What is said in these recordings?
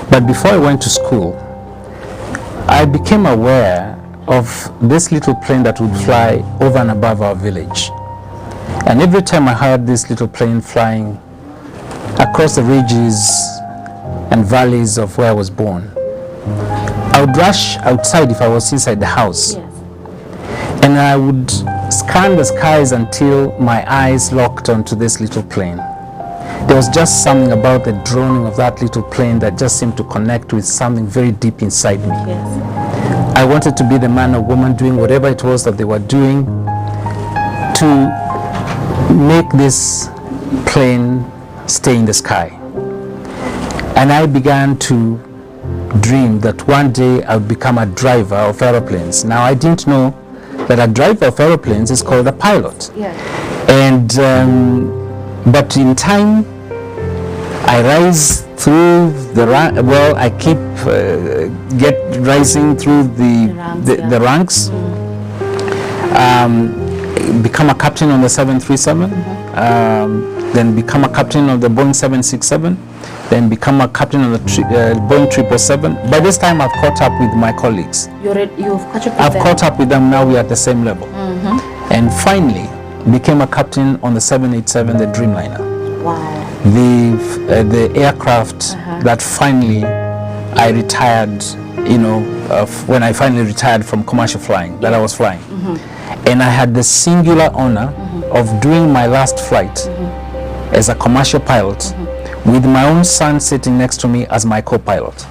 But before I went to school, I became aware of this little plane that would fly over and above our village. And every time I heard this little plane flying across the ridges and valleys of where I was born, I would rush outside if I was inside the house. Yes. And I would scan the skies until my eyes locked onto this little plane. There was just something about the droning of that little plane that just seemed to connect with something very deep inside me. Yes. I wanted to be the man or woman doing whatever it was that they were doing to make this plane stay in the sky. And I began to dream that one day I would become a driver of aeroplanes. Now, I didn't know that a driver of aeroplanes is called a pilot. Yes. And but in time, I rise through the I keep rising through the ranks. Become a captain on the 737, then become a captain of the Boeing 767, then become a captain on the Boeing 777. By this time, I've caught up with my colleagues. You've caught up with I've them. caught up with them. Now we're at the same level. And finally, became a captain on the 787, the Dreamliner. Wow. The aircraft that finally I retired, when I finally retired from commercial flying, that I was flying. And I had the singular honor of doing my last flight as a commercial pilot with my own son sitting next to me as my co-pilot.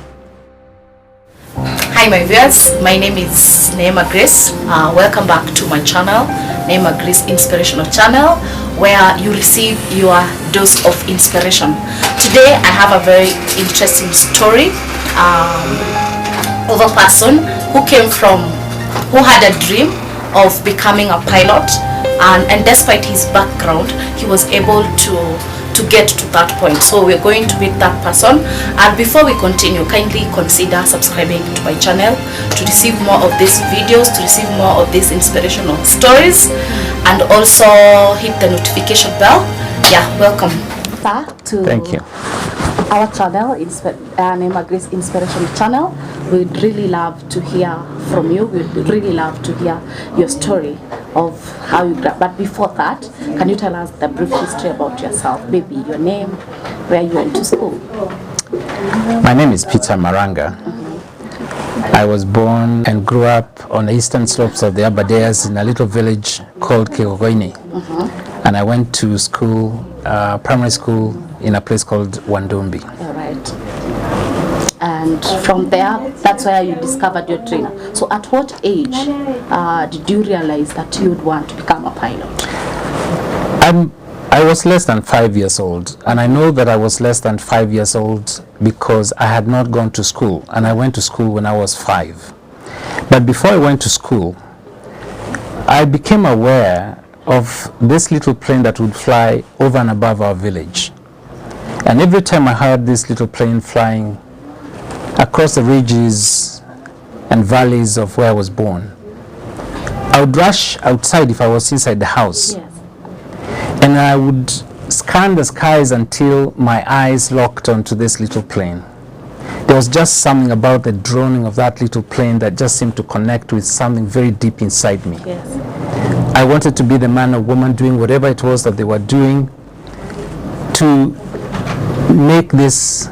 Hi my viewers, my name is Neema Grace. Welcome back to my channel, Neema Grace Inspirational channel, where you receive your dose of inspiration. Today I have a very interesting story of a person who had a dream of becoming a pilot, and despite his background, he was able to get to that point. So we're going to meet that person, and before we continue, kindly consider subscribing to my channel to receive more of these videos, to receive more of these inspirational stories, and also hit the notification bell. Yeah, welcome Back to Thank you. our channel, Neema Grace Inspirational channel. We'd really love to hear from you. We'd really love to hear your story of how you grew. But before that, can you tell us the brief history about yourself? Maybe your name, where you went to school. My name is Peter Maranga. I was born and grew up on the eastern slopes of the Aberdares in a little village called Kegogoini. And I went to school, primary school, in a place called Wandumbi. All right. And from there, that's where you discovered your dream. So at what age did you realize that you would want to become a pilot? I was less than 5 years old, and I know that I was less than 5 years old because I had not gone to school, and I went to school when I was 5. But before I went to school, I became aware of this little plane that would fly over and above our village. And every time I heard this little plane flying across the ridges and valleys of where I was born, I would rush outside if I was inside the house. Yes. And I would scan the skies until my eyes locked onto this little plane. There was just something about the droning of that little plane that just seemed to connect with something very deep inside me. Yes. I wanted to be the man or woman doing whatever it was that they were doing to make this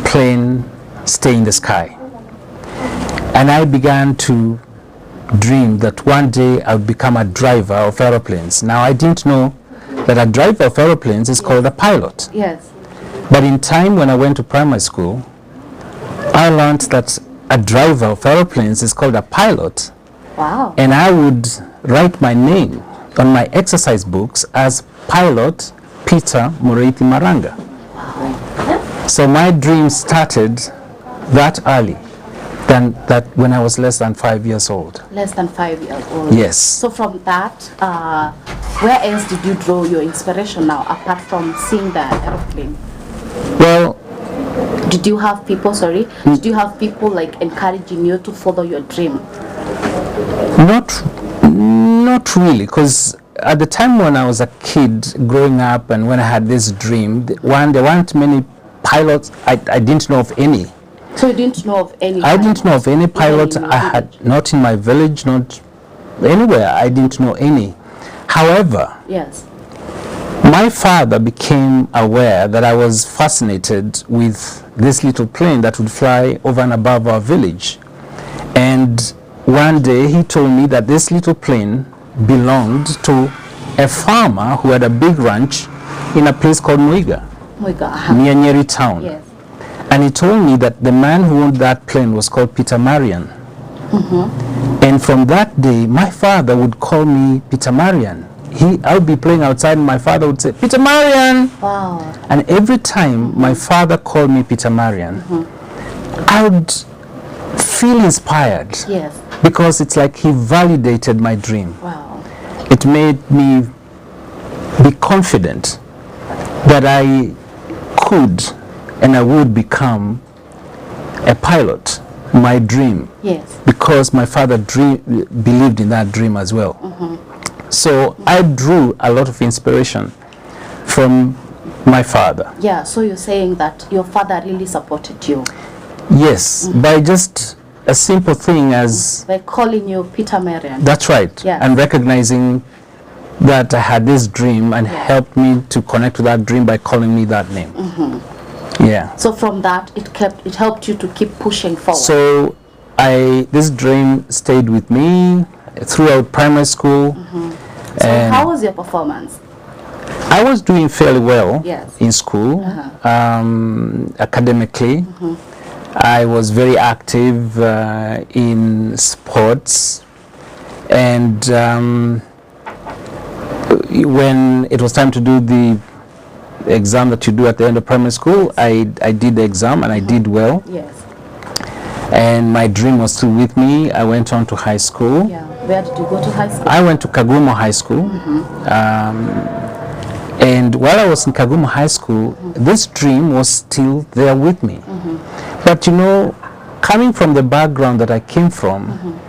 plane stay in the sky. And I began to dream that one day I would become a driver of aeroplanes. Now, I didn't know that a driver of aeroplanes is called a pilot. Yes. But in time, when I went to primary school, I learned that a driver of aeroplanes is called a pilot. Wow. And I would write my name on my exercise books as Pilot Peter Mureithi Maranga. So my dream started that early, than that when I was less than 5 years old. Less than 5 years old. Yes. So from that, where else did you draw your inspiration now, apart from seeing the aeroplane? Well, did you have people, did you have people like encouraging you to follow your dream? Not really, because at the time when I was a kid growing up and when I had this dream, there weren't many pilots. I didn't know of any So you didn't know of any I didn't know of any pilot. in your I had village? not in my village, not anywhere. I didn't know any. However, Yes. my father became aware that I was fascinated with this little plane that would fly over and above our village. And one day he told me that this little plane belonged to a farmer who had a big ranch in a place called Muiga, near Nyeri town. Yes. And he told me that the man who owned that plane was called Peter Marian. And from that day, my father would call me Peter Marian. I would be playing outside and my father would say, Peter Marian! Wow. And every time my father called me Peter Marian, I would feel inspired. Yes. Because it's like he validated my dream. Wow. It made me be confident that I could and I would become a pilot, my dream. Yes. Because my father believed in that dream as well. So I drew a lot of inspiration from my father. Yeah, so you're saying that your father really supported you Yes, by just a simple thing as... by calling you Peter Marian. That's right. Yes. And recognizing that I had this dream and helped me to connect to that dream by calling me that name. Yeah. So from that, it helped you to keep pushing forward. So this dream stayed with me throughout primary school. So how was your performance? I was doing fairly well Yes. in school, academically. I was very active in sports, and when it was time to do the exam that you do at the end of primary school, I did the exam and I did well. Yes. And my dream was still with me. I went on to high school. Yeah. Where did you go to high school? I went to Kagumo High School. And while I was in Kagumo High School, this dream was still there with me. But you know, coming from the background that I came from,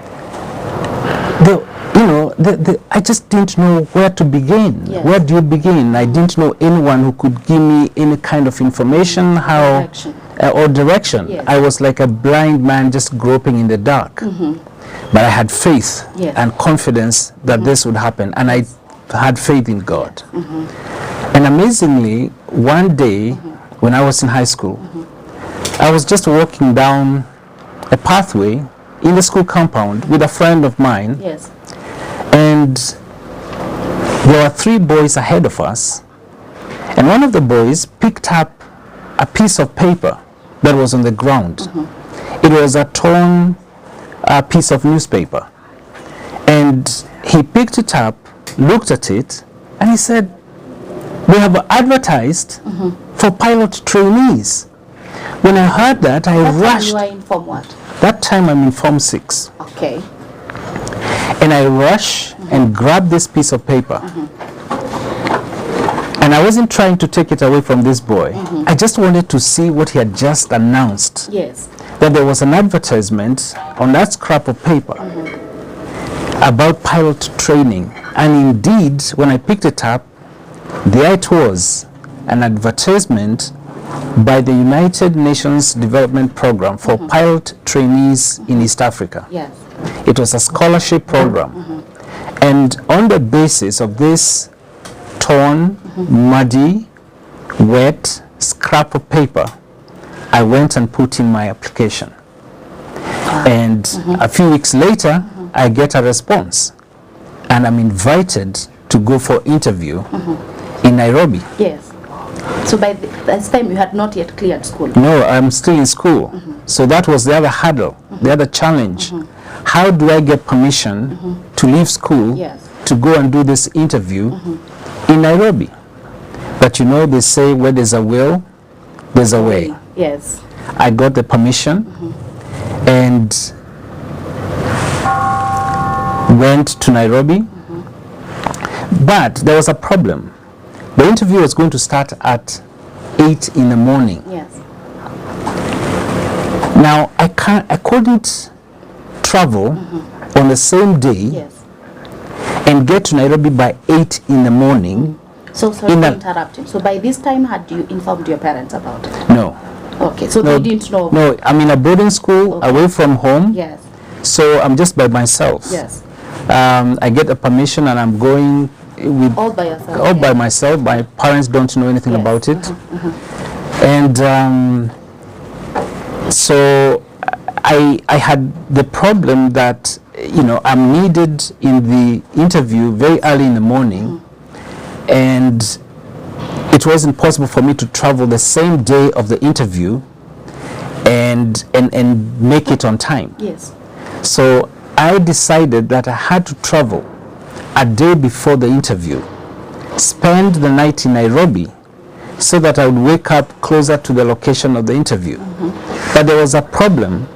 I just didn't know where to begin. Yes. Where do you begin? I didn't know anyone who could give me any kind of information, Direction. Or direction. Yes. I was like a blind man just groping in the dark. But I had faith Yes. and confidence that this would happen, and I had faith in God. And amazingly, one day when I was in high school, I was just walking down a pathway in the school compound with a friend of mine, Yes. and there were 3 boys ahead of us, and one of the boys picked up a piece of paper that was on the ground. It was a torn piece of newspaper, and he picked it up, looked at it, and he said, "We have advertised for pilot trainees." When I heard that, I That time rushed. you were in Form what? That time I'm in Form 6. Okay. And I rushed and grabbed this piece of paper. And I wasn't trying to take it away from this boy. I just wanted to see what he had just announced. Yes. That there was an advertisement on that scrap of paper about pilot training. And indeed, when I picked it up, there it was, an advertisement by the United Nations Development Program for pilot trainees in East Africa. Yes. It was a scholarship program. And on the basis of this torn, muddy, wet scrap of paper, I went and put in my application. And a few weeks later, I get a response. And I'm invited to go for interview in Nairobi. Yes. So by this time you had not yet cleared school. No, I'm still in school. So that was the other hurdle, the other challenge. How do I get permission to leave school Yes. to go and do this interview in Nairobi? But you know, they say where there's a will, there's a way. Yes. I got the permission and went to Nairobi. But there was a problem. The interview was going to start at 8 in the morning. Yes. Now, I couldn't travel on the same day Yes. and get to Nairobi by 8 in the morning. So sorry to interrupt you. So by this time had you informed your parents about it? No. Okay, so No, they didn't know. No, I'm in a boarding school, Okay. away from home. Yes. So I'm just by myself. Yes. I get a permission and I'm going with All by yourself. all by myself. My parents don't know anything Yes. about it. And so I had the problem that, I'm needed in the interview very early in the morning, and it wasn't possible for me to travel the same day of the interview and make it on time. Yes. So I decided that I had to travel a day before the interview, spend the night in Nairobi, so that I would wake up closer to the location of the interview. But there was a problem.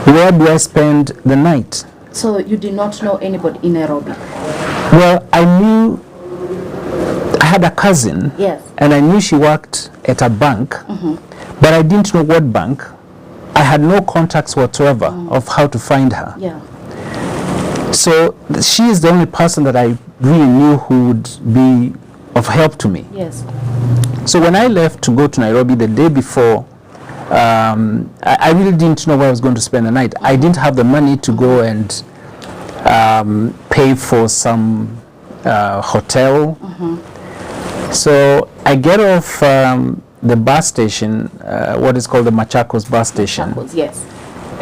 Where do I spend the night? So you did not know anybody in Nairobi? Well, I knew I had a cousin, Yes. and I knew she worked at a bank, but I didn't know what bank. I had no contacts whatsoever of how to find her. Yeah. So she is the only person that I really knew who would be of help to me. Yes. So when I left to go to Nairobi the day before, I really didn't know where I was going to spend the night. I didn't have the money to go and pay for some hotel. So I get off the bus station, what is called the Machakos bus station, Chapels, yes.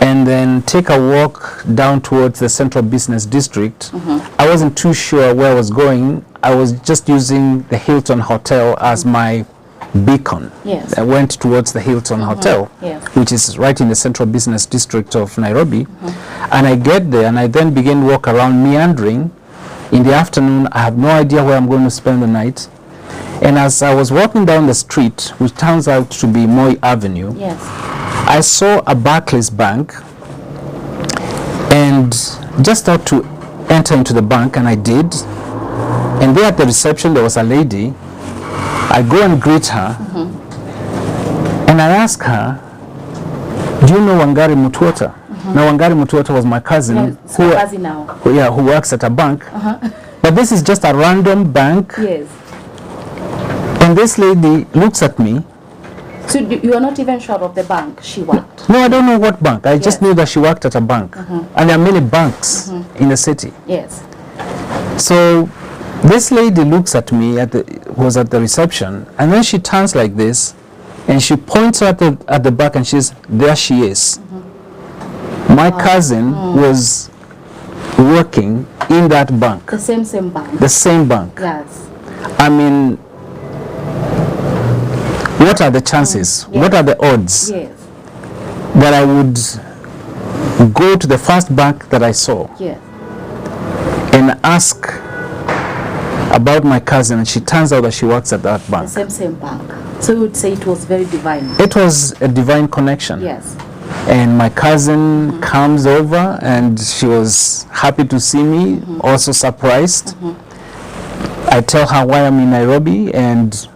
and then take a walk down towards the Central Business District. I wasn't too sure where I was going. I was just using the Hilton Hotel as my beacon. Yes. I went towards the Hilton Hotel, Yes. which is right in the Central Business District of Nairobi. And I get there and I then begin to walk around, meandering. In the afternoon, I have no idea where I'm going to spend the night. And as I was walking down the street, which turns out to be Moi Avenue, Yes. I saw a Barclays bank, and just out to enter into the bank, and I did. And there at the reception, there was a lady. I go and greet her, and I ask her, "Do you know Wangari Mutuota?" Now, Wangari Mutuota was my cousin, Yes. Kazi now. who works at a bank. But this is just a random bank, Yes. and this lady looks at me. So you are not even sure of the bank she worked? No, I don't know what bank. I just Yes. knew that she worked at a bank. And there are many banks in the city. Yes. So this lady looks at me, was at the reception, and then she turns like this, and she points at the back, and she's, there she is. My cousin was working in that bank, The same bank? the same bank. Yes. I mean, what are the chances? Yes. What are the odds Yes. that I would go to the first bank that I saw Yes. and ask about my cousin, and she turns out that she works at that The bank? same bank. So you would say it was very divine? It was a divine connection. Yes. And my cousin comes over, and she was happy to see me, also surprised. I tell her why I'm in Nairobi, and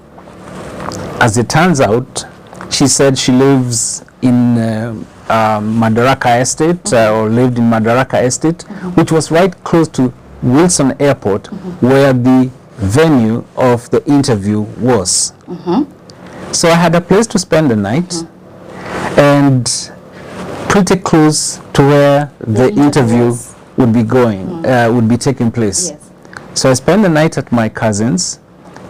as it turns out, she said she lives in Madaraka Estate, or lived in Madaraka Estate, which was right close to Wilson Airport, where the venue of the interview was. So I had a place to spend the night, and pretty close to where the interview was. would be going, would be taking place. Yes. So I spent the night at my cousin's.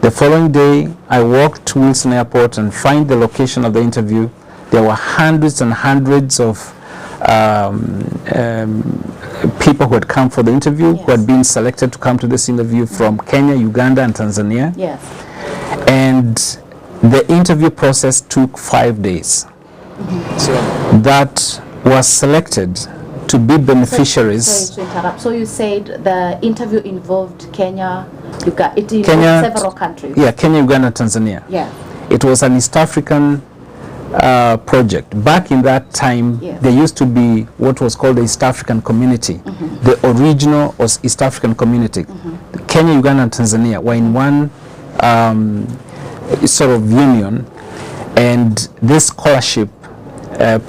The following day, I walked to Wilson Airport and find the location of the interview. There were hundreds and hundreds of people who had come for the interview, who had been selected to come to this interview from Kenya, Uganda, and Tanzania. Yes. And the interview process took 5 days. So that was selected to be beneficiaries. Sorry to interrupt. So you said the interview involved Kenya, it involved Kenya, several countries? Yeah, Kenya, Uganda, Tanzania. Yeah. It was an East African project. Back in that time, Yes. there used to be what was called the East African Community. The original was East African Community. Kenya, Uganda, and Tanzania were in one sort of union, and this scholarship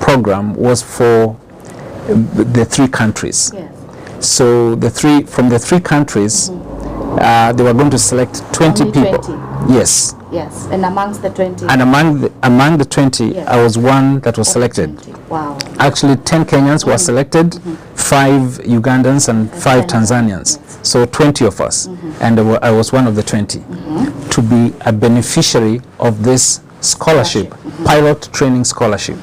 program was for the three countries. Yes. So from the three countries, they were going to select 20 Only people. 20. Yes. Yes, and amongst the 20. And among the 20, Yes. I was one that was selected. 20. Wow. Actually, 10 Kenyans were selected, 5 Ugandans and 5 Tanzanians. Yes. So 20 of us, and I was one of the 20 to be a beneficiary of this scholarship, pilot training scholarship.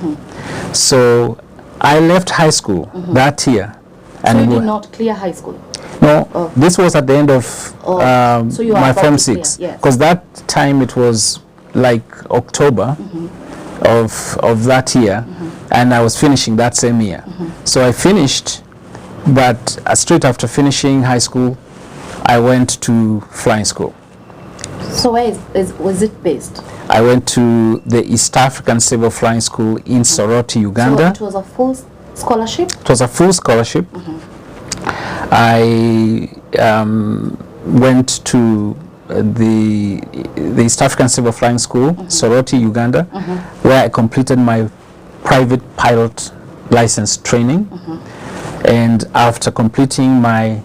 So I left high school that year. So And you we- did not clear high school? no, Oh. this was at the end of So you are my about Form to clear, 6. yes. Because that time it was like October of that year, and I was finishing that same year. So I finished, but straight after finishing high school, I went to flying school. So where was it based? I went to the East African Civil Flying School in Soroti, Uganda. So it was a full scholarship? It was a full scholarship. I went to the East African Civil Flying School, Soroti, Uganda, where I completed my private pilot license training. And after completing my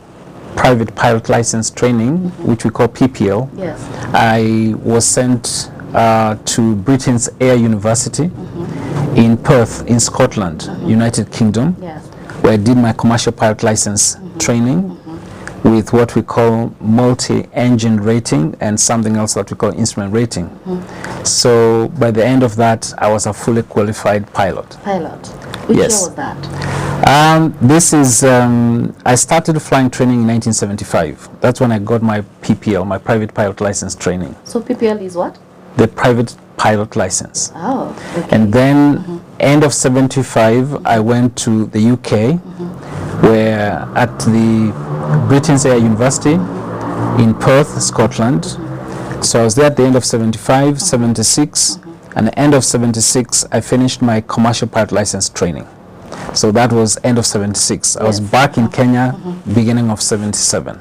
private pilot license training, which we call PPL, Yes. I was sent to Britain's Air University in Perth, in Scotland, United Kingdom, Yes. where I did my commercial pilot license training with what we call multi-engine rating and something else that we call instrument rating. So by the end of that, I was a fully qualified pilot. Pilot. Which Yes. year was that? This is, I started flying training in 1975. That's when I got my PPL, my private pilot license training, So PPL is what? the private pilot license. Oh, okay. And then end of 75, I went to the UK, where at the Britain's Air University in Perth, Scotland. So I was there at the end of 75, 76, and the end of 76, I finished my commercial pilot license training. So that was end of 76. I was Yes. back in Kenya, beginning of 77,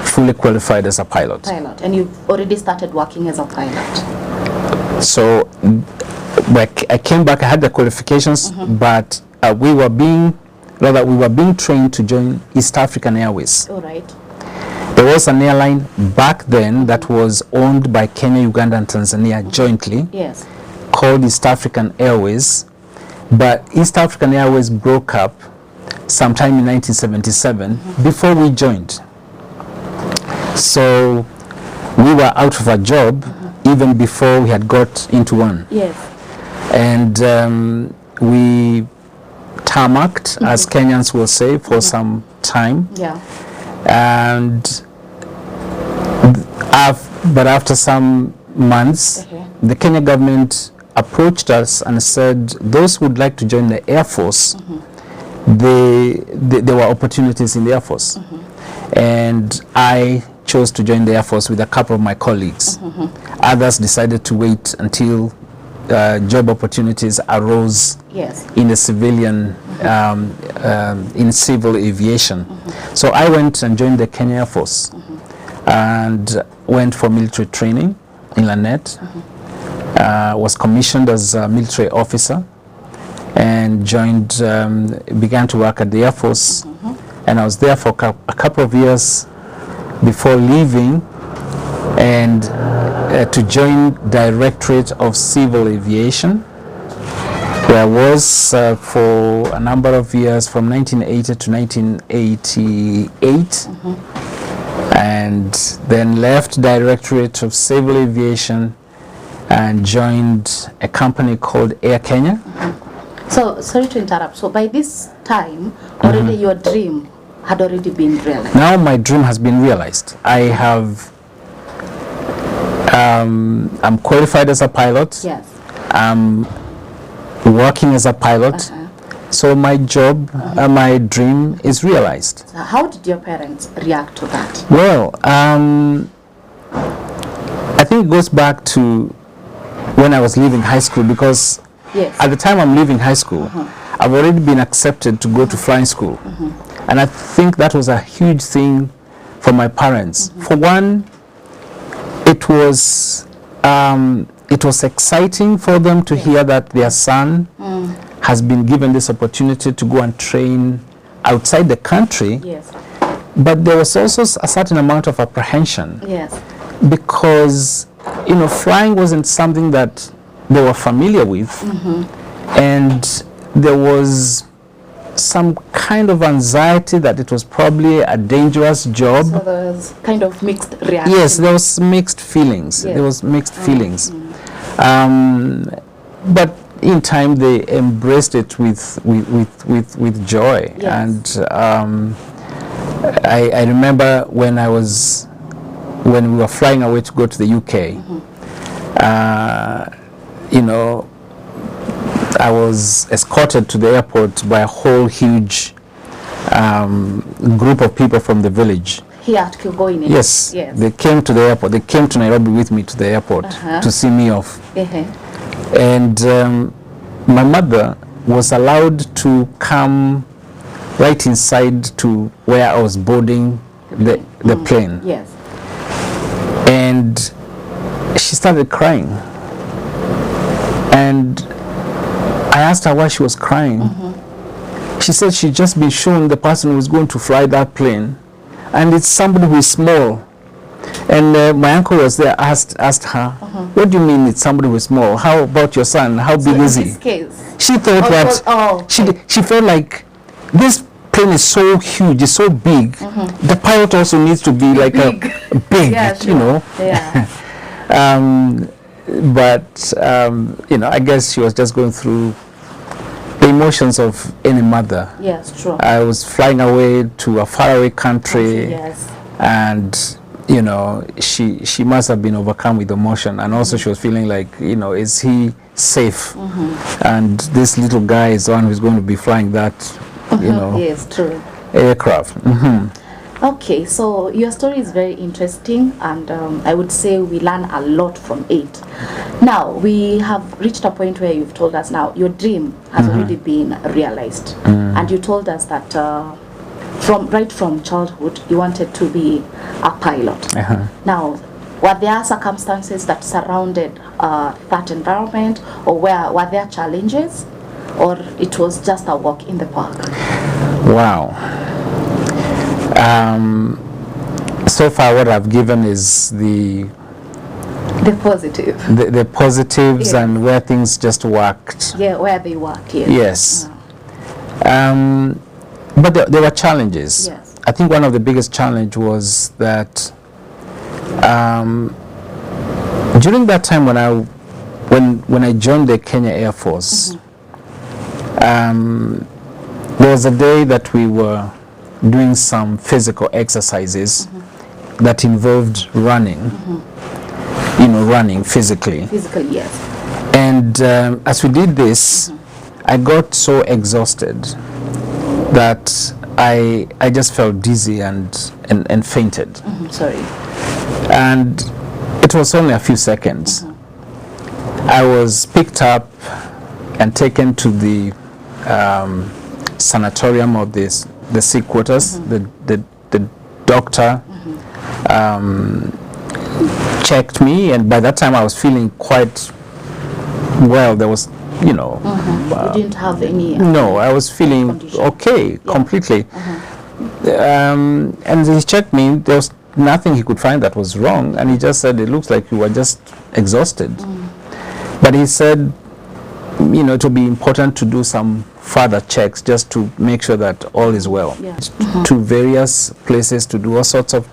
fully qualified as a pilot. Pilot. And you've already started working as a pilot? So I came back, I had the qualifications, but we were being trained to join East African Airways. All right. There was an airline back then that was owned by Kenya, Uganda, and Tanzania jointly, Yes. called East African Airways. But East African Airways broke up sometime in 1977 before we joined. So we were out of a job even before we had got into one. Yes. And we tarmacked, as Kenyans will say, for some time. Yeah. And but after some months, Okay. the Kenya government approached us and said those who would like to join the Air Force, there were opportunities in the Air Force. And I chose to join the Air Force with a couple of my colleagues. Others decided to wait until job opportunities arose Yes. in the civilian, in civil aviation. So I went and joined the Kenya Air Force and went for military training in Lanet. Was commissioned as a military officer and joined, began to work at the Air Force. And I was there for a couple of years before leaving and to join Directorate of Civil Aviation, where I was for a number of years from 1980 to 1988, and then left Directorate of Civil Aviation and joined a company called Air Kenya. So, sorry to interrupt. So, by this time, already your dream had already been realized. Now my dream has been realized. I have, I'm qualified as a pilot. Yes. I'm working as a pilot. So my job, my dream is realized. So how did your parents react to that? Well, I think it goes back to when I was leaving high school, because Yes. at the time I'm leaving high school, I've already been accepted to go to flying school. And I think that was a huge thing for my parents. For one, it was exciting for them to hear that their son has been given this opportunity to go and train outside the country. Yes. But there was also a certain amount of apprehension, Yes. because flying wasn't something that they were familiar with, and there was some kind of anxiety that it was probably a dangerous job. So there was kind of mixed reaction. Yes, there was mixed feelings. Yes. There was mixed feelings. But in time they embraced it with joy. Yes. And I remember when we were flying away to go to the UK, I was escorted to the airport by a whole huge group of people from the village. Here at Kilgoyne. Yes, Yes. they came to the airport. They came to Nairobi with me to the airport to see me off. And my mother was allowed to come right inside to where I was boarding the plane. Yes. And she started crying. And I asked her why she was crying. She said she'd just been shown the person who was going to fly that plane, and it's somebody who is small. And my uncle was there, asked her, what do you mean it's somebody who is small? How about your son? How big is he? In this case. She thought she felt like this plane is so huge, it's so big. The pilot also needs to be like big, Yeah, sure. Yeah. But I guess she was just going through the emotions of any mother. Yes, true. I was flying away to a faraway country, Yes. and she must have been overcome with emotion, and also she was feeling like, is he safe? And this little guy is the one who's going to be flying that, Yes, true. aircraft. Okay, so your story is very interesting, and I would say we learn a lot from it. Now, we have reached a point where you've told us now your dream has already been realized. And you told us that right from childhood, you wanted to be a pilot. Now, were there circumstances that surrounded that environment, or were there challenges, or it was just a walk in the park? Wow. So far what I've given is the positive. The positives, Yes. and where things just worked. Yeah, where they work, yes. Yes. But there were challenges. Yes. I think one of the biggest challenge was that during that time when I joined the Kenya Air Force, there was a day that we were doing some physical exercises that involved running, running physically. Physically, yes. And as we did this, I got so exhausted that I just felt dizzy and fainted. Sorry. And it was only a few seconds. I was picked up and taken to the sanatorium of the sick quarters. The doctor checked me, and by that time I was feeling quite well. There was, you didn't have any... no, I was feeling condition. okay, completely. And he checked me. There was nothing he could find that was wrong, and he just said, it looks like you were just exhausted. But he said, it would be important to do some further checks just to make sure that all is well. Yeah. To various places to do all sorts of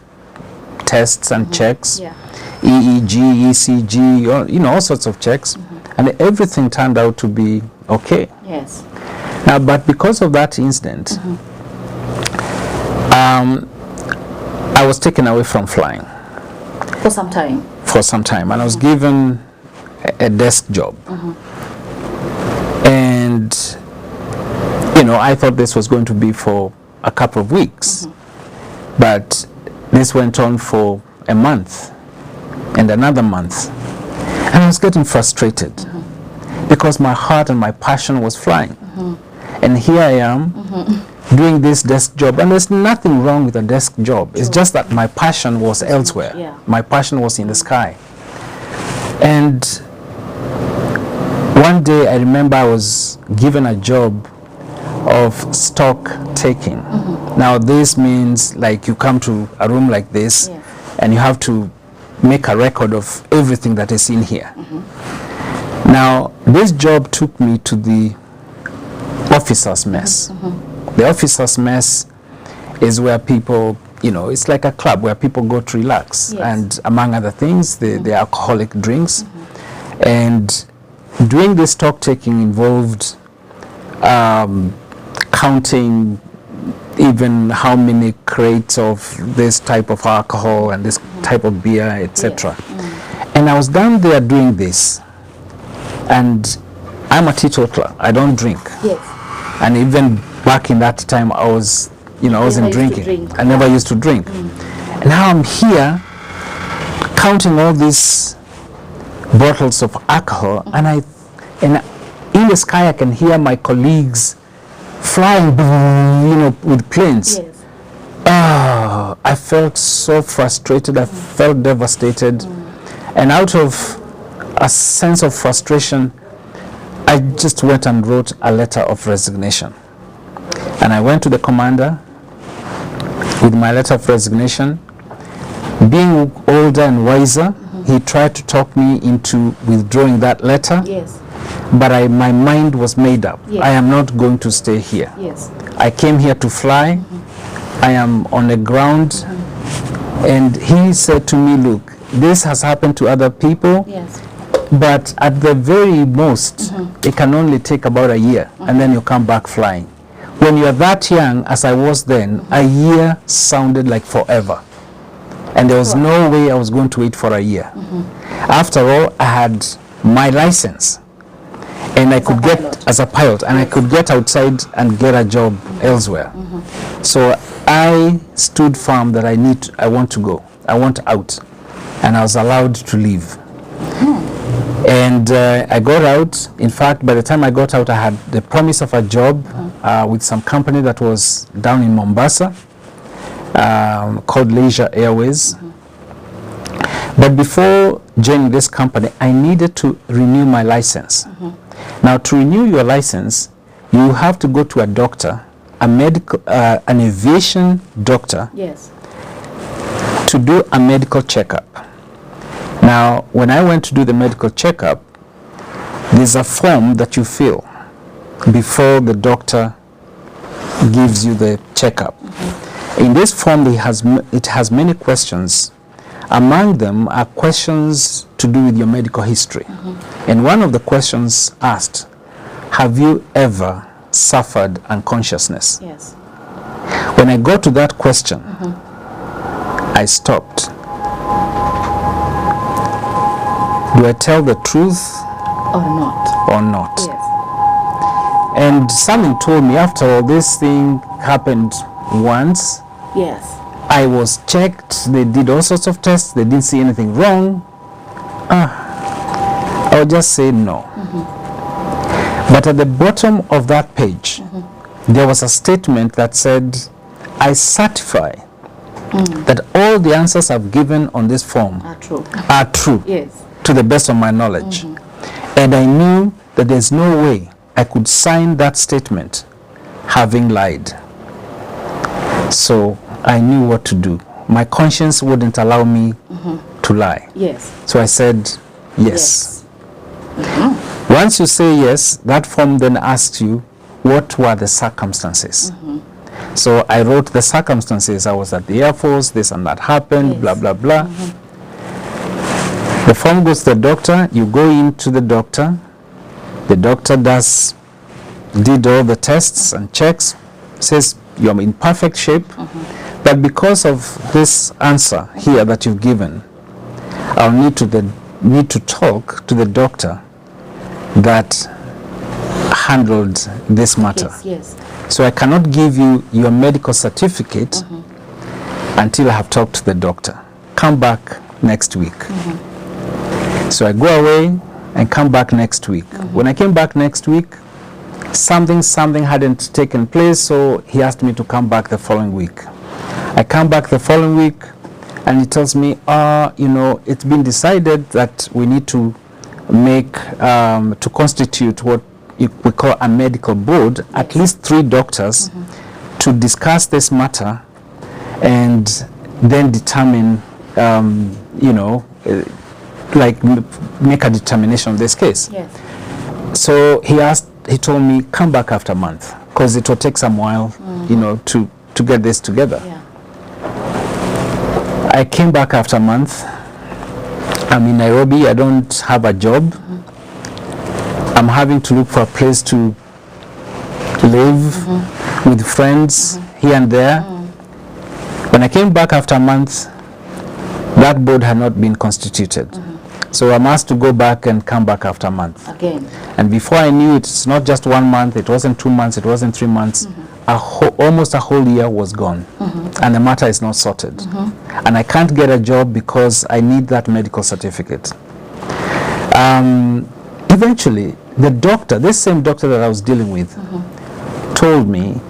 tests and checks, Yeah. EEG, ECG, all sorts of checks, and everything turned out to be okay. Yes. Now, but because of that incident, I was taken away from flying For some time. and I was given a desk job. And I thought this was going to be for a couple of weeks, but this went on for a month and another month, and I was getting frustrated because my heart and my passion was flying. And here I am doing this desk job, and there's nothing wrong with a desk job. It's just that my passion was elsewhere. Yeah. My passion was in the sky. And one day I remember I was given a job of stock taking. Now this means like you come to a room like this, Yeah. and you have to make a record of everything that is in here. Now, this job took me to the officers' mess. The officers' mess is where people, you know, it's like a club where people go to relax. Yes. And among other things, the alcoholic drinks. And doing this talk taking involved counting even how many crates of this type of alcohol and this type of beer, etc. And I was down there doing this, and I'm a teetotaler. I don't drink. Yes. And even back in that time, I was, you know, I wasn't Never used to drinking. drink. I never used to drink. And now I'm here counting all these bottles of alcohol, and in the sky I can hear my colleagues flying, you know, with planes. Yes. I felt so frustrated. I felt devastated. And out of a sense of frustration, I just went and wrote a letter of resignation. And I went to the commander with my letter of resignation. Being older and wiser, he tried to talk me into withdrawing that letter. Yes. But my mind was made up. Yes. I am not going to stay here. Yes. I came here to fly. I am on the ground. And he said to me, look, this has happened to other people, Yes. but at the very most, it can only take about a year, and then you come back flying. When you're that young, as I was then, a year sounded like forever. And there was no way I was going to wait for a year. After all, I had my license. And I could get, as a pilot, and I could get outside and get a job elsewhere. So I stood firm that I want to go. I want out. And I was allowed to leave. And I got out. In fact, by the time I got out, I had the promise of a job with some company that was down in Mombasa called Leisure Airways. But before joining this company, I needed to renew my license. Now, to renew your license, you have to go to a doctor, an aviation doctor, Yes. to do a medical checkup. Now, when I went to do the medical checkup, there's a form that you fill before the doctor gives you the checkup. In this form, it has many questions. Among them are questions to do with your medical history. And one of the questions asked, have you ever suffered unconsciousness? Yes. When I got to that question, I stopped. Do I tell the truth Or not. or not? Yes. And something told me, after all, this thing happened once. Yes. I was checked, they did all sorts of tests, they didn't see anything wrong. I would just say no. But at the bottom of that page, there was a statement that said, I certify that all the answers I've given on this form Are true. are true Yes. to the best of my knowledge. And I knew that there's no way I could sign that statement having lied. So I knew what to do. My conscience wouldn't allow me to lie. Yes. So I said yes. Once you say yes, that form then asks you, what were the circumstances? So I wrote the circumstances. I was at the Air Force, this and that happened, Yes. blah, blah, blah. The form goes to the doctor. You go into the doctor. The doctor did all the tests and checks, says you're in perfect shape. But because of this answer here that you've given, I'll need to talk to the doctor that handled this matter. Yes. Yes. So I cannot give you your medical certificate until I have talked to the doctor. Come back next week. So I go away and come back next week. When I came back next week, something hadn't taken place, so he asked me to come back the following week. I come back the following week, and he tells me, it's been decided that we need to constitute what we call a medical board, at least 3 doctors, to discuss this matter and then determine you know, make a determination of this case. Yes. So he told me, come back after a month, because it will take some while, you know, to get this together. Yeah. I came back after a month. I'm in Nairobi. I don't have a job. I'm having to look for a place to live with friends here and there. When I came back after a month, that board had not been constituted. So I'm asked to go back and come back after a month. Again. And before I knew it, it's not just 1 month, it wasn't 2 months, it wasn't 3 months. Almost a whole year was gone. And the matter is not sorted. And I can't get a job because I need that medical certificate. Eventually, the doctor, this same doctor that I was dealing with, told me,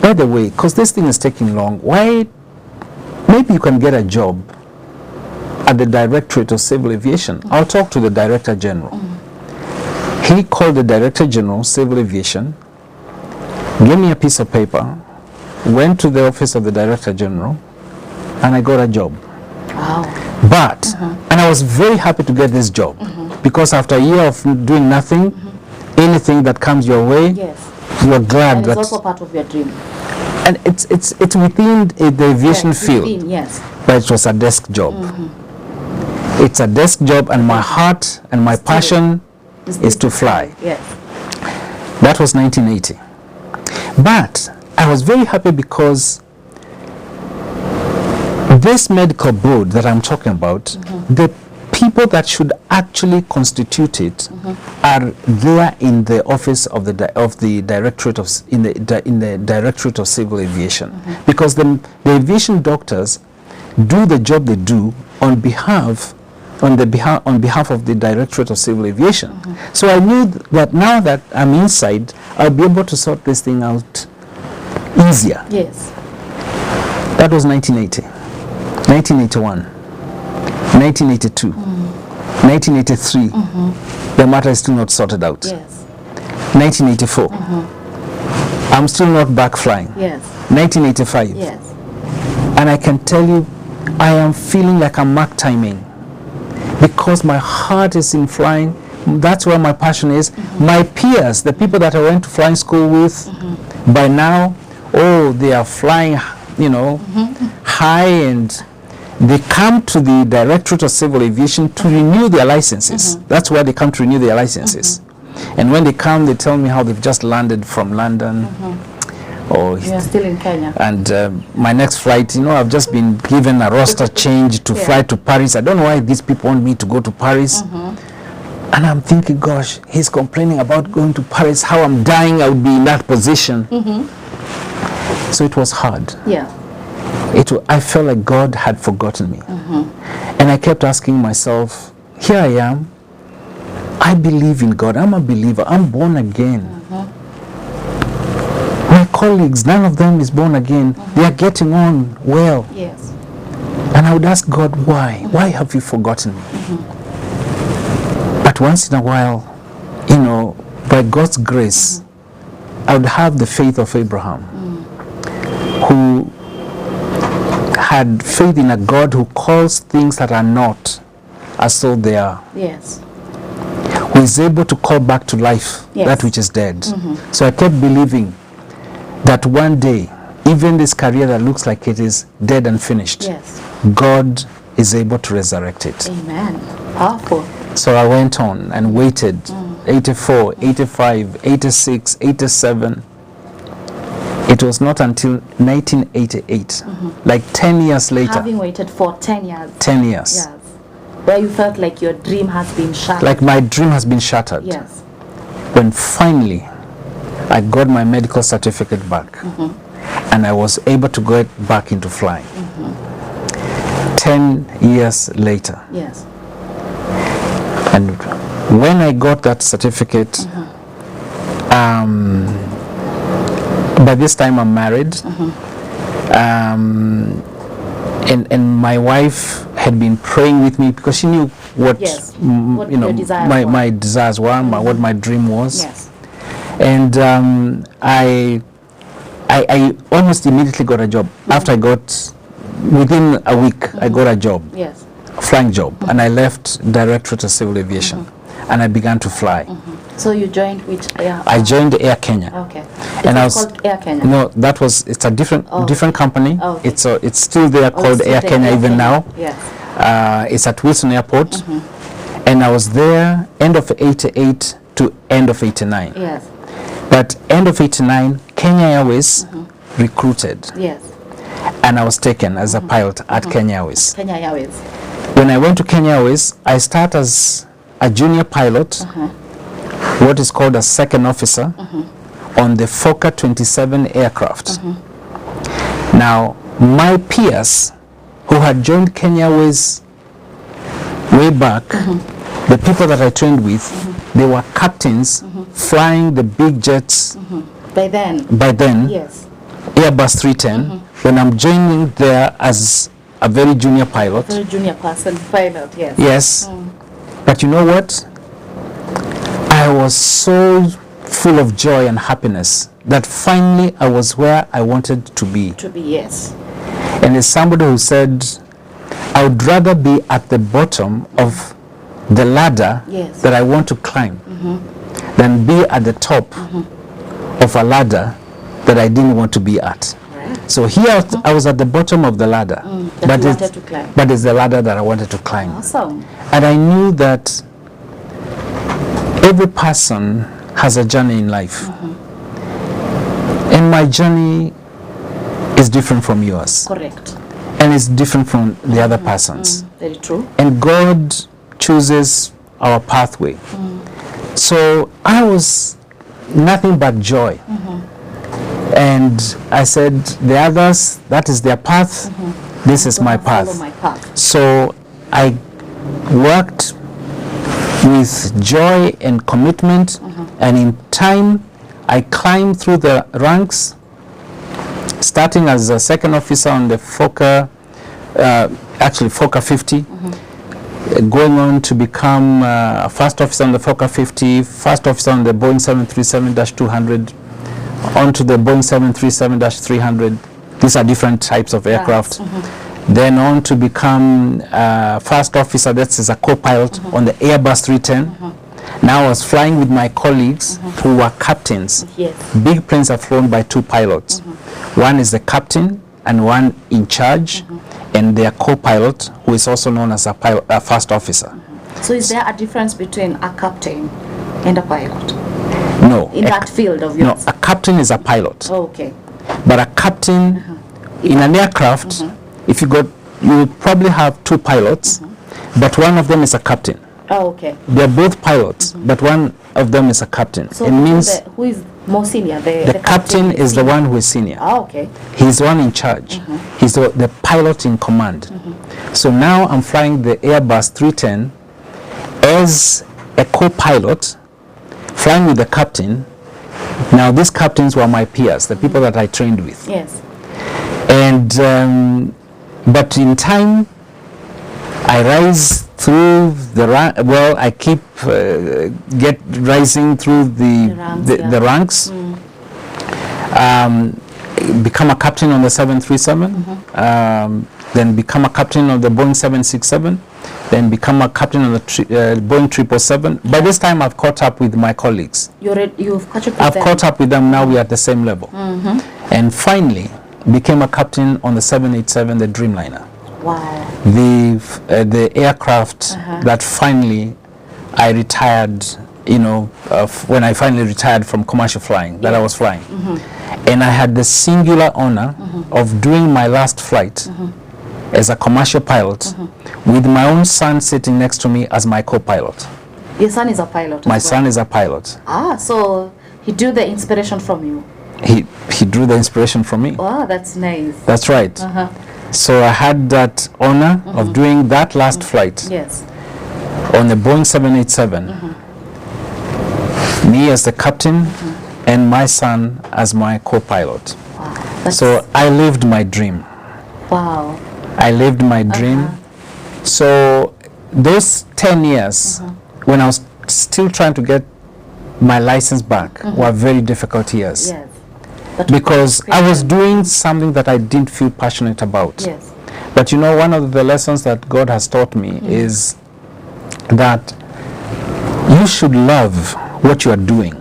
by the way, because this thing is taking long, why, maybe you can get a job at the Directorate of Civil Aviation. I'll talk to the Director General. He called the Director General, Civil Aviation, gave me a piece of paper, went to the office of the Director General, and I got a job. Wow. But, and I was very happy to get this job, because after a year of doing nothing, anything that comes your way, Yes. you are glad And that... it's also part of your dream. And it's within the aviation Yes, field, within, yes. but it was a desk job. It's a desk job, and my heart and my passion is to fly. Yes. That was 1980. But I was very happy because this medical board that I'm talking about, the people that should actually constitute it are there in the office of the Directorate of in the Directorate of Civil Aviation, because the aviation doctors do the job they do on behalf of the Directorate of Civil Aviation. So I knew that now that I'm inside, I'll be able to sort this thing out easier. Yes. That was 1980, 1981, 1982, 1983. The matter is still not sorted out. Yes. 1984. I'm still not back flying. Yes. 1985. Yes. And I can tell you, I am feeling like I'm mark timing, because my heart is in flying. That's where my passion is. My peers, the people that I went to flying school with, by now, oh, they are flying, you know, high, and they come to the Directorate of Civil Aviation to renew their licenses. That's where they come to renew their licenses. And when they come, they tell me how they've just landed from London. Or You're still in Kenya. and my next flight, you know, I've just been given a roster change to fly to Paris. I don't know why these people want me to go to Paris. And I'm thinking, gosh, he's complaining about going to Paris, how I'm dying, I would be in that position. So it was hard. Yeah. I felt like God had forgotten me. And I kept asking myself, here I am, I believe in God, I'm a believer, I'm born again. My colleagues, none of them is born again. They are getting on well. Yes. And I would ask God, why? Why have you forgotten me? But once in a while, you know, by God's grace, I would have the faith of Abraham, who had faith in a God who calls things that are not as though they are. Yes. Who is able to call back to life that which is dead. So I kept believing that one day, even this career that looks like it is dead and finished, Yes. God is able to resurrect it. Amen. Powerful. So I went on and waited. 84, 85, 86, 87. It was not until 1988, like 10 years later. Having waited for 10 years. 10 years. Yes. Where you felt like your dream has been shattered. Like my dream has been shattered. Yes. When finally I got my medical certificate back, and I was able to get back into flying. 10 years later. Yes. And when I got that certificate, by this time I'm married, and my wife had been praying with me because she knew what, what you know, your desires my desires were, what my dream was. Yes. And I almost immediately got a job after I got within a week, I got a job, Yes. a flying job, and I left Directorate of Civil Aviation, and I began to fly. So you joined which Air? I joined Air Kenya. Okay. And I It's was called Air Kenya. No, it's a different company. Oh, okay. It's still there, called still Air there, Kenya Air even Kenya. now. Yes. It's at Wilson Airport, and I was there end of 88 to end of 89. Yes. But end of 89, Kenya Airways recruited, Yes. and I was taken as a pilot at Kenya Airways. Kenya Airways. When I went to Kenya Airways, I started as a junior pilot, what is called a second officer, on the Fokker 27 aircraft. Now, my peers who had joined Kenya Airways way back, the people that I trained with, they were captains flying the big jets By then. by then, Yes. Airbus 310, when I'm joining there as a very junior pilot. Very junior person, pilot. Yes. Yes. But you know what? I was so full of joy and happiness that finally I was where I wanted to be. To be, yes. And as somebody who said, I would rather be at the bottom of the ladder Yes. that I want to climb than be at the top of a ladder that I didn't want to be at. Right. So here I was at the bottom of the ladder, That you wanted to climb. but it's the ladder that I wanted to climb. Awesome. And I knew that every person has a journey in life. And my journey is different from yours. Correct. And it's different from the other person's. Very true. And God chooses our pathway. So I was nothing but joy. And I said, the others, that is their path. This is my Follow path. my path. So I worked with joy and commitment, and in time I climbed through the ranks, starting as a second officer on the Fokker, Fokker 50, going on to become a first officer on the Fokker 50, first officer on the Boeing 737-200, onto the Boeing 737-300. These are different types of aircraft. Then on to become first officer, that is a co-pilot on the Airbus 310. Now I was flying with my colleagues who were captains. Yes. Big planes are flown by two pilots. One is the captain and one in charge, and their co-pilot, who is also known as a first officer. So is there a difference between a captain and a pilot No. in that field of No, yours? a captain is a pilot. Oh, okay. But a captain in an aircraft, if you would probably have two pilots, but one of them is a captain. Oh, okay. They're both pilots, but one of them is a captain. So it means who is more senior? the captain is the one who is senior. Oh, okay. He's the one in charge. He's the pilot in command. So now I'm flying the Airbus 310 as a co-pilot, flying with the captain. Now these captains were my peers, the people that I trained with. Yes. And but in time I rise through the I keep rising through the ranks, become a captain on the 737, then become a captain on the Boeing 767, then become a captain on the Boeing 777. By this time I've caught up with my colleagues. You've caught up with I've them. caught up with them. Now we're at the same level. And finally became a captain on the 787, the Dreamliner. Wow. The aircraft that finally I retired, when I finally retired from commercial flying, that I was flying. And I had the singular honor of doing my last flight as a commercial pilot with my own son sitting next to me as my co-pilot. Your son is a pilot. My as well. son is a pilot. Ah, so he drew the inspiration from you. He drew the inspiration from me. Wow, that's nice. That's right. So I had that honor of doing that last flight Yes. on the Boeing 787. Me as the captain and my son as my co-pilot. Wow. That's, So I lived my dream. wow. I lived my dream. So those 10 years when I was still trying to get my license back were very difficult years. Yes. But Because I was doing something that I didn't feel passionate about. Yes. But you know, one of the lessons that God has taught me is that you should love what you are doing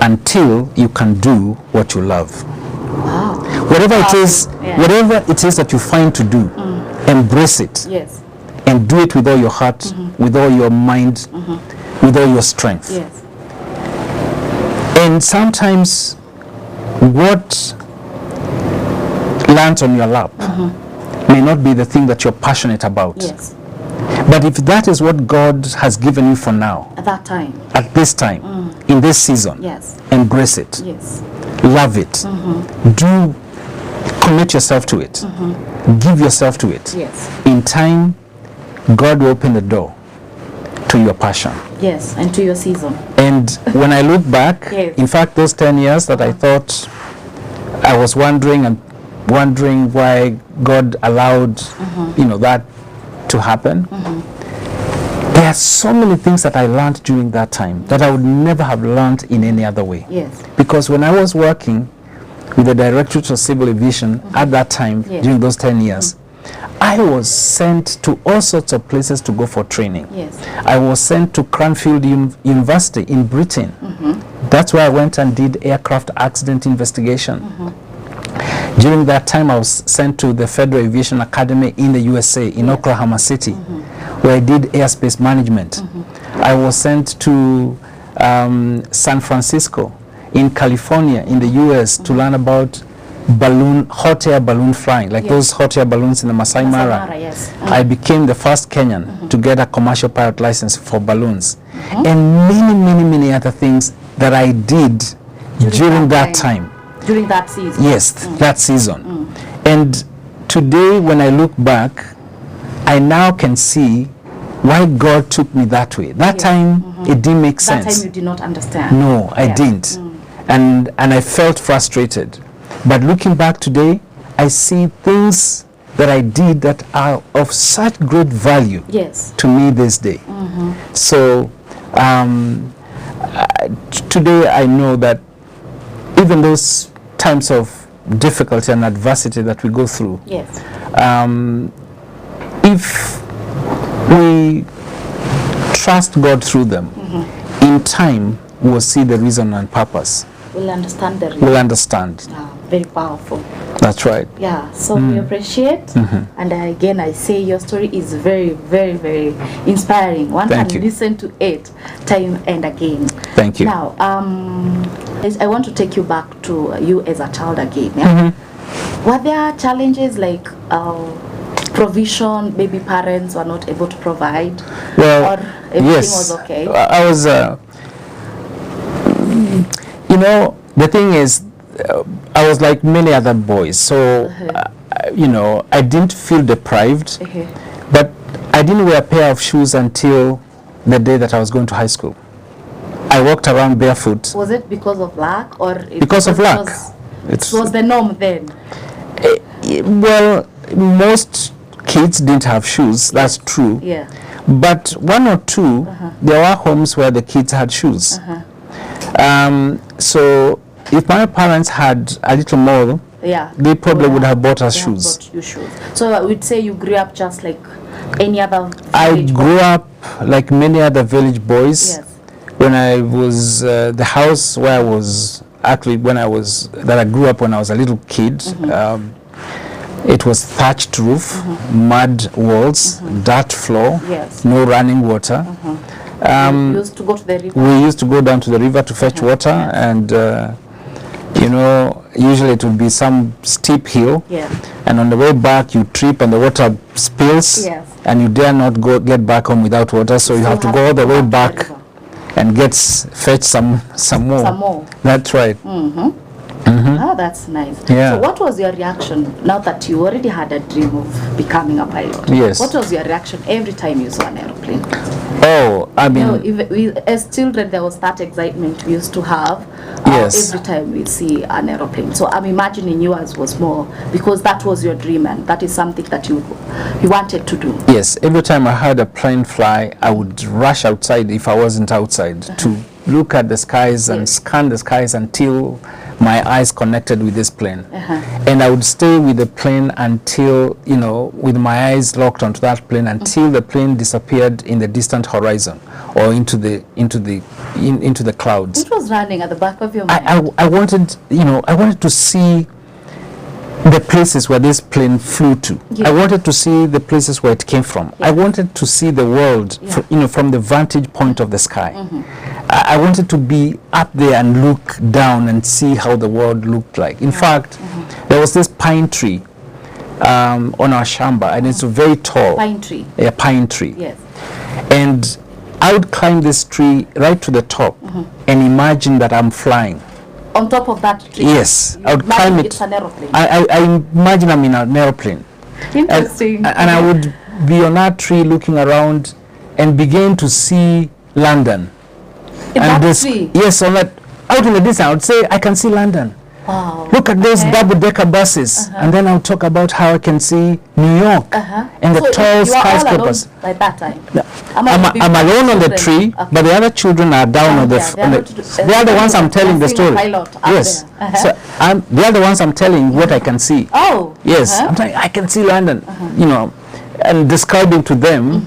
until you can do what you love. Wow. Whatever it is, Yeah. whatever it is that you find to do, embrace it. Yes. And do it with all your heart, with all your mind, with all your strength. Yes. And sometimes what lands on your lap may not be the thing that you're passionate about. Yes. But if that is what God has given you for now, At that time. at this time, in this season, Yes. embrace it, Yes. love it, do commit yourself to it, give yourself to it. Yes. In time, God will open the door to your passion. Yes. And to your season. And when I look back, Yes. in fact, those 10 years that I thought I was wondering why God allowed, that to happen. There are so many things that I learned during that time that I would never have learned in any other way. Yes. Because when I was working with the Directorate of Civil Aviation at that time, Yes. during those 10 years, I was sent to all sorts of places to go for training. Yes. I was sent to Cranfield University in Britain. That's where I went and did aircraft accident investigation. During that time, I was sent to the Federal Aviation Academy in the USA, in Oklahoma City, where I did airspace management. I was sent to San Francisco in California, in the US, to learn about hot air balloon flying, like Yes. those hot air balloons in the Masai Mara. Yes. I became the first Kenyan to get a commercial pilot license for balloons, and many other things that I did during that time. During that season. Yes, that season. And today, when I look back, I now can see why God took me that way. That time, it didn't make That sense. time you did not understand. No, I didn't. And I felt frustrated. But looking back today, I see things that I did that are of such great value Yes. to me this day. So today I know that even those times of difficulty and adversity that we go through, Yes. if we trust God through them, in time we'll see the reason and purpose. We'll understand the reason. We'll understand. Very powerful. That's right. Yeah, so we appreciate, and again I say your story is very inspiring. One Thank can you. listen to it time and again. Thank you. Now, I want to take you back to you as a child again. Yeah? Were there challenges like provision, maybe parents were not able to provide, Well, or everything yes. was okay? I was, the thing is, I was like many other boys, so I didn't feel deprived, but I didn't wear a pair of shoes until the day that I was going to high school. I walked around barefoot. Was it because of lack, or Because of lack. It was the norm then? Well, most kids didn't have shoes, that's true. Yeah. But one or two, there were homes where the kids had shoes. So if my parents had a little more, Yeah. they probably would have bought us They have shoes. bought you shoes. So I would say you grew up just like any other I village boy. grew up like many other village boys. Yes. When I was, the house where I was, actually that I grew up when I was a little kid, it was thatched roof, mud walls, dirt floor, Yes. no running water. You used to go to the river. We used to go down to the river to fetch water, and usually it would be some steep hill, Yeah. and on the way back you trip and the water spills, Yes. and you dare not get back home without water, so you have to go all the way back river. and fetch some more. Some more. That's right. Oh, that's nice. Yeah. So what was your reaction now that you already had a dream of becoming a pilot? Yes. What was your reaction every time you saw an aeroplane? Oh, I mean, As children, there was that excitement we used to have Yes. every time we see an aeroplane. So I'm imagining yours was more because that was your dream and that is something that you wanted to do. yes, every time I heard a plane fly, I would rush outside if I wasn't outside to look at the skies and Yes. scan the skies until my eyes connected with this plane. And I would stay with the plane until, with my eyes locked onto that plane until the plane disappeared in the distant horizon or into the clouds. It was running at the back of your mind. I wanted to see the places where this plane flew to. I wanted to see the places where it came from. I wanted to see the world, from the vantage point of the sky. I wanted to be up there and look down and see how the world looked like. In fact, there was this pine tree on our shamba, and it's very tall. Pine tree. A pine tree. Yes. And I would climb this tree right to the top and imagine that I'm flying. On top of that tree? Yes, I would climb it. It's an aeroplane. I imagine I'm in an aeroplane. Interesting. And I would be on that tree looking around and begin to see London. In and that tree? Yes, on that, out in the distance, I would say, I can see London. Wow. Look at those double-decker buses. And then I'll talk about how I can see New York and the tall skyscrapers. By that time? I'm alone on the tree, but the other children are down on the... They are the ones I'm telling the story. Yes. So they are the ones I'm telling what I can see. Oh. Yes. I'm telling, I can see London, and describing to them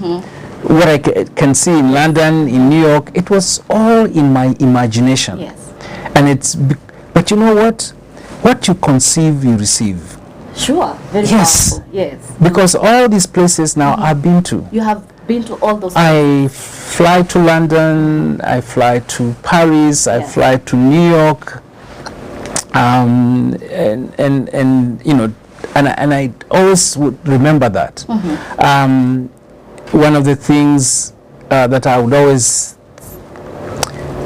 what I can see in London, in New York. It was all in my imagination. Yes. And but you know what? What you conceive, you receive. Sure. Very powerful. Yes. Because all these places now I've been to. You have been to all those places. I fly to London, I fly to Paris, I fly to New York, and I always would remember that. One of the things that I would always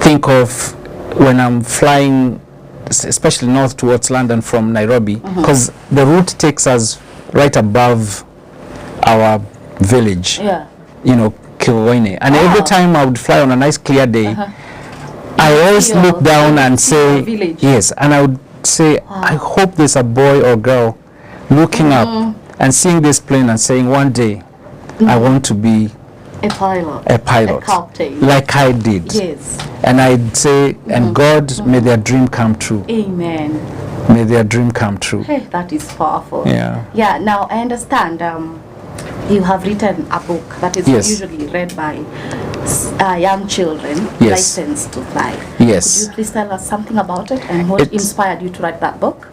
think of when I'm flying, especially north towards London from Nairobi, because the route takes us right above our village, Kilwini. And every time I would fly on a nice clear day, I always look down and say, yes, and I would say, I hope there's a boy or girl looking up and seeing this plane and saying, one day, I want to be a pilot, a captain, like I did. Yes. And I'd say, and God, may their dream come true. Amen. May their dream come true. Hey, that is powerful. Yeah. Yeah. Now I understand. You have written a book that is usually read by young children, licensed to fly. Yes. Could you please tell us something about it and what inspired you to write that book?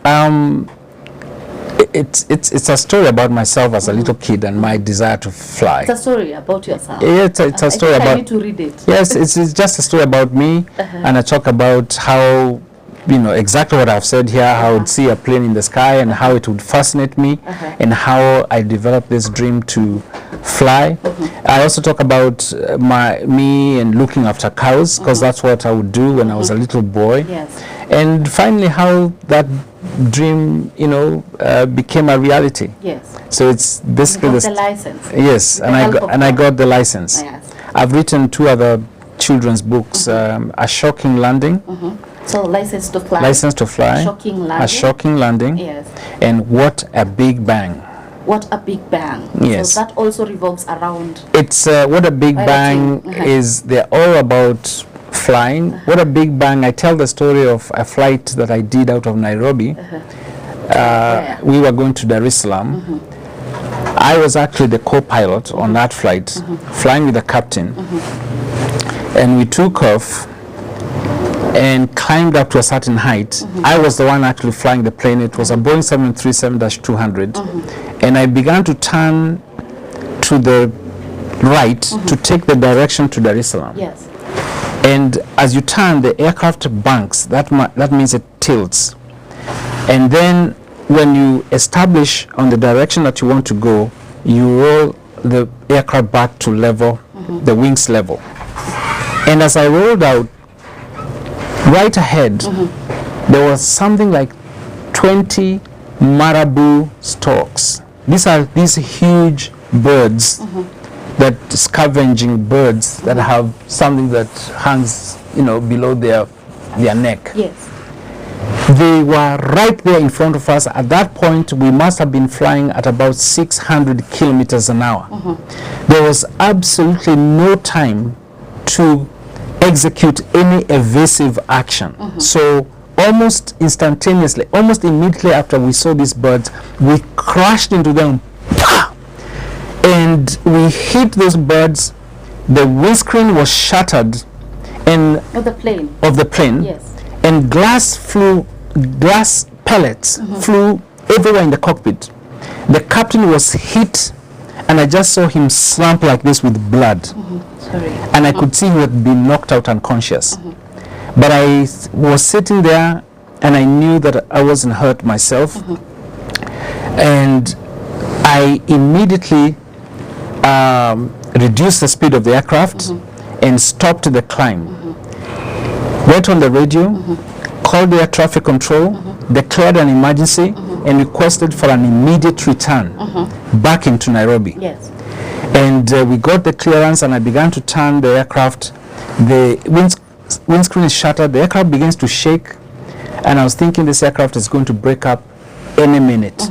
It's a story about myself as a little kid and my desire to fly. It's a story about yourself. Yeah, it's a story about... I need to read it. Yes, it's just a story about me, and I talk about how, exactly what I've said here, how I would see a plane in the sky and how it would fascinate me, and how I developed this dream to fly. I also talk about me and looking after cows, because that's what I would do when I was a little boy. Yes. And finally how that dream, became a reality. Yes. So it's basically the license. Yes, and I got the license. Yes. I've written 2 other children's books, A Shocking Landing. So License to Fly. License to Fly. Shocking Landing. A Shocking Landing. Yes. And What a Big Bang. What a Big Bang. Yes. So that also revolves around... It's What a Big Bang is, they're all about flying. What a Big Bang, I tell the story of a flight that I did out of Nairobi. We were going to Dar es Salaam. I was actually the co-pilot on that flight, flying with the captain. And we took off and climbed up to a certain height. I was the one actually flying the plane. It was a Boeing 737-200. And I began to turn to the right to take the direction to Dar es Salaam. Yes. And as you turn, the aircraft banks. That means it tilts. And then when you establish on the direction that you want to go, you roll the aircraft back to level, the wings level. And as I rolled out, right ahead, there was something like 20 marabou storks. These are these huge birds, that scavenging birds that have something that hangs, below their neck. Yes. They were right there in front of us. At that point, we must have been flying at about 600 kilometers an hour. There was absolutely no time to execute any evasive action. So almost instantaneously, almost immediately after we saw these birds, we crashed into them, and we hit those birds. The windscreen was shattered, and Of the plane. Yes. and glass pellets flew everywhere in the cockpit. The captain was hit, and I just saw him slump like this with blood. Sorry. And I could see he had been knocked out unconscious. But I was sitting there, and I knew that I wasn't hurt myself. And I immediately reduced the speed of the aircraft and stopped the climb. Went on the radio, called the air traffic control, declared an emergency, and requested for an immediate return back into Nairobi. Yes. And we got the clearance, and I began to turn the aircraft. The windscreen is shattered, the aircraft begins to shake, and I was thinking this aircraft is going to break up any minute.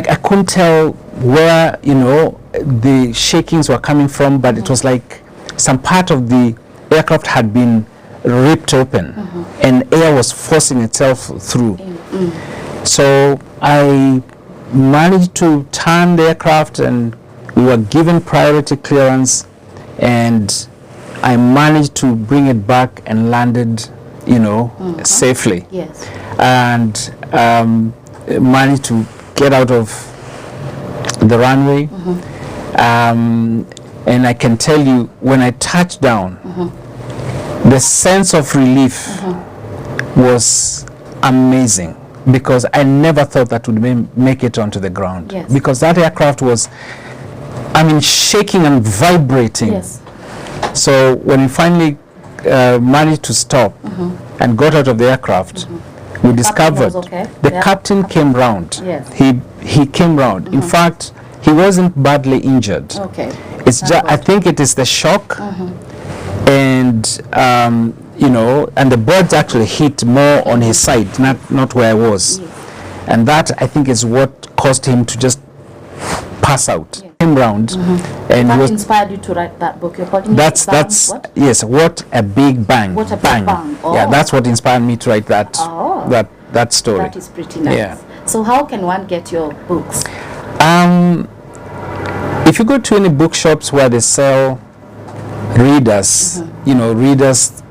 I couldn't tell where, the shakings were coming from, but it was like some part of the aircraft had been ripped open, and air was forcing itself through. So I managed to turn the aircraft, and we were given priority clearance, and I managed to bring it back and landed, safely. Yes. And managed to get out of the runway. And I can tell you, when I touched down, the sense of relief was amazing, because I never thought that would make it onto the ground. Yes. Because that aircraft was, shaking and vibrating. Yes. So when we finally managed to stop and got out of the aircraft, we discovered the captain came round. Yes. He came round. In fact, he wasn't badly injured. Okay. It's just, I think it is the shock, and and the birds actually hit more on his side, not where I was. Yes. And that, I think, is what caused him to just pass out. Yes. Came round, and What was, inspired you to write that book? You're calling that's what? yes, what a big bang. What a big bang. Oh. Yeah, that's what inspired me to write that that story. That is pretty nice. Yeah. So how can one get your books? If you go to any bookshops where they sell readers, readers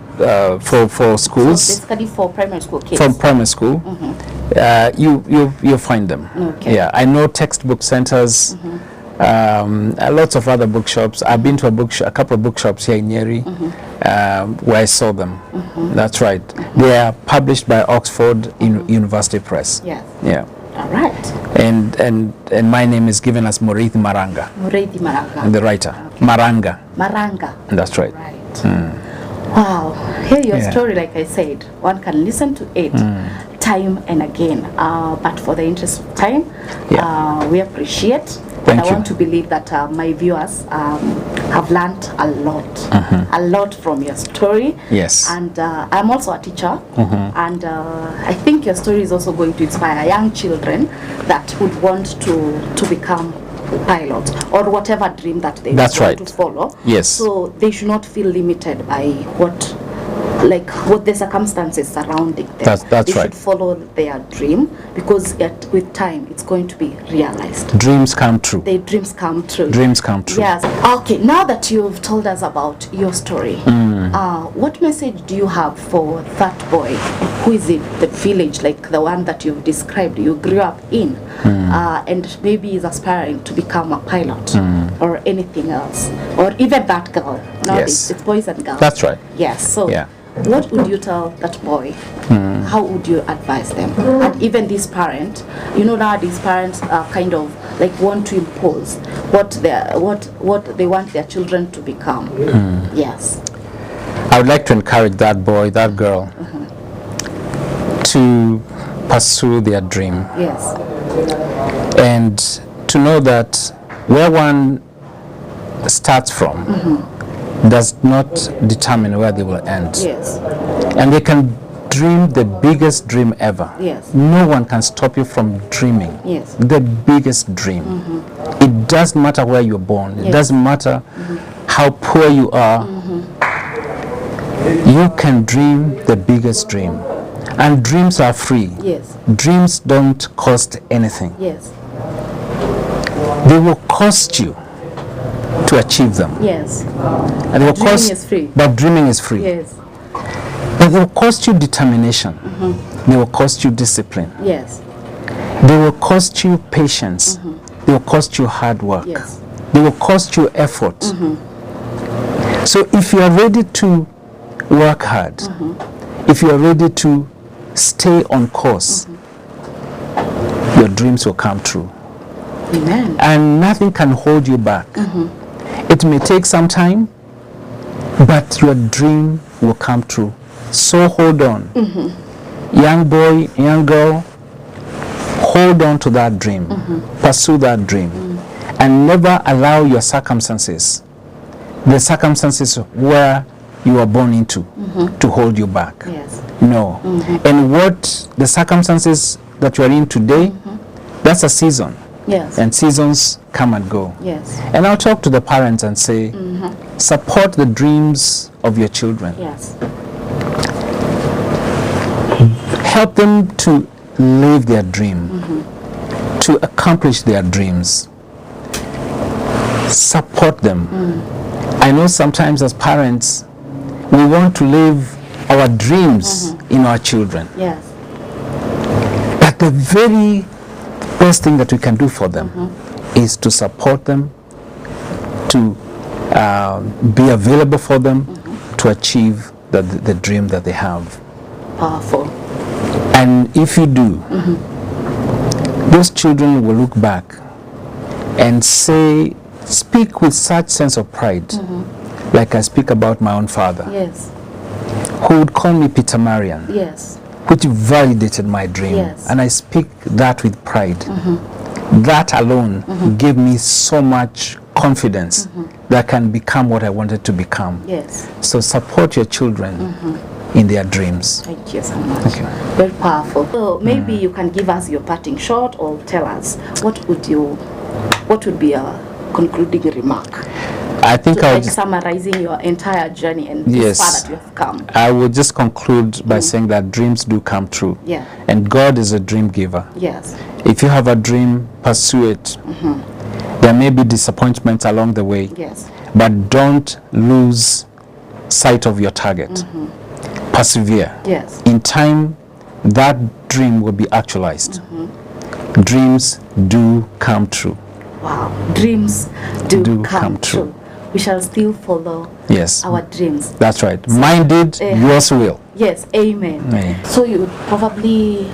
for schools, So basically for primary school kids. from primary school, you'll find them. Okay. Yeah, I know textbook centers, lots of other bookshops. I've been to a couple of bookshops here in Nyeri, where I saw them. That's right. They are published by Oxford University Press. Yes. Yeah. All right. And my name is given as Muriithi Maranga, Muriithi Maranga. the writer. Maranga. Maranga. That's right. Right. Wow. Hear your story, like I said. One can listen to it time and again. But for the interest of time, we appreciate. And I want to believe that my viewers have learned a lot from your story. Yes. And I'm also a teacher, and I think your story is also going to inspire young children that would want to become pilot or whatever dream that they want to follow. Yes. So they should not feel limited by what the circumstances surrounding them. That's they right. should follow their dream, because with time it's going to be realized. Dreams come true. Their dreams come true. Dreams come true. Yes. Okay, now that you've told us about your story, what message do you have for that boy who is in the village, like the one that you've described, you grew up in, and maybe is aspiring to become a pilot or anything else, or even that girl? Nowadays, it's boys and girls. That's right. Yes. So what would you tell that boy? How would you advise them? And even this parent, nowadays parents are kind of like want to impose what they want their children to become. Yes. I would like to encourage that boy, that girl, to pursue their dream. Yes. And to know that where one starts from does not determine where they will end. Yes. And they can dream the biggest dream ever. Yes. No one can stop you from dreaming. Yes. The biggest dream. It doesn't matter where you're born. It doesn't matter how poor you are. you can dream the biggest dream. And dreams are free. Yes. Dreams don't cost anything. Yes. They will cost you to achieve them. Yes. And they will Dreaming is free. But dreaming is free. Yes. But they will cost you determination. They will cost you discipline. Yes. They will cost you patience. They will cost you hard work. Yes. They will cost you effort. So if you are ready to work hard, if you are ready to stay on course, your dreams will come true. Amen. And nothing can hold you back. It may take some time, but your dream will come true. So hold on. Young boy, young girl, hold on to that dream. Pursue that dream. And never allow your circumstances, the circumstances where you were born into, to hold you back. Yes. No. And what the circumstances that you are in today, that's a season. Yes. And seasons come and go. Yes. And I'll talk to the parents and say, support the dreams of your children. Yes. Help them to live their dream, to accomplish their dreams. Support them. I know sometimes as parents, we want to live our dreams in our children. Yes. But the very best thing that we can do for them is to support them, to be available for them, to achieve the dream that they have. Powerful. And if you do, those children will look back and speak with such sense of pride, like I speak about my own father, Yes. who would call me Peter Marian, Yes. which validated my dream. Yes. And I speak that with pride. That alone gave me so much confidence that I can become what I wanted to become. Yes. So support your children in their dreams. Thank you so much. Thank you. Very powerful. So maybe you can give us your parting shot or tell us what would be a concluding remark? I think So I'll like just, summarizing your entire journey and Yes. this far that you have come. I will just conclude by saying that dreams do come true. Yeah. And God is a dream giver. Yes. If you have a dream, pursue it. There may be disappointments along the way, Yes. but don't lose sight of your target. Persevere. Yes. In time, that dream will be actualized. Dreams do come true. Wow. Dreams do Do come come true. true. We shall still follow Yes. our dreams. That's right. Mine did, yours will. Yes. Amen. Amen. So you would probably,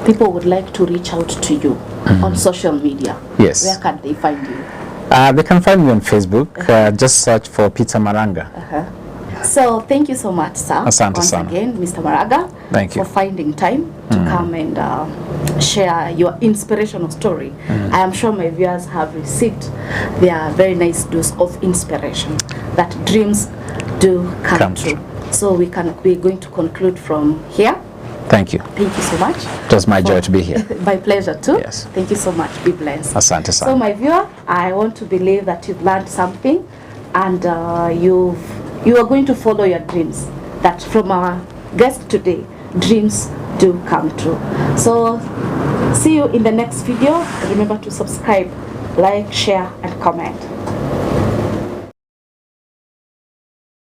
people would like to reach out to you on social media. Yes. Where can they find you? They can find me on Facebook. Just search for Peter Maranga. So thank you so much, sir. Asante Once sana. again, Mr. Maraga, Thank you. for finding time to come and share your inspirational story. I am sure my viewers have received their very nice dose of inspiration that dreams do come true. So we're going to conclude from here. Thank you. Thank you so much. It was my joy to be here. My pleasure too. Yes. Thank you so much. Be blessed. Asante So sana. my viewer, I want to believe that you've learned something and you are going to follow your dreams. That from our guest today, dreams do come true. So see you in the next video. Remember to subscribe, like, share and comment.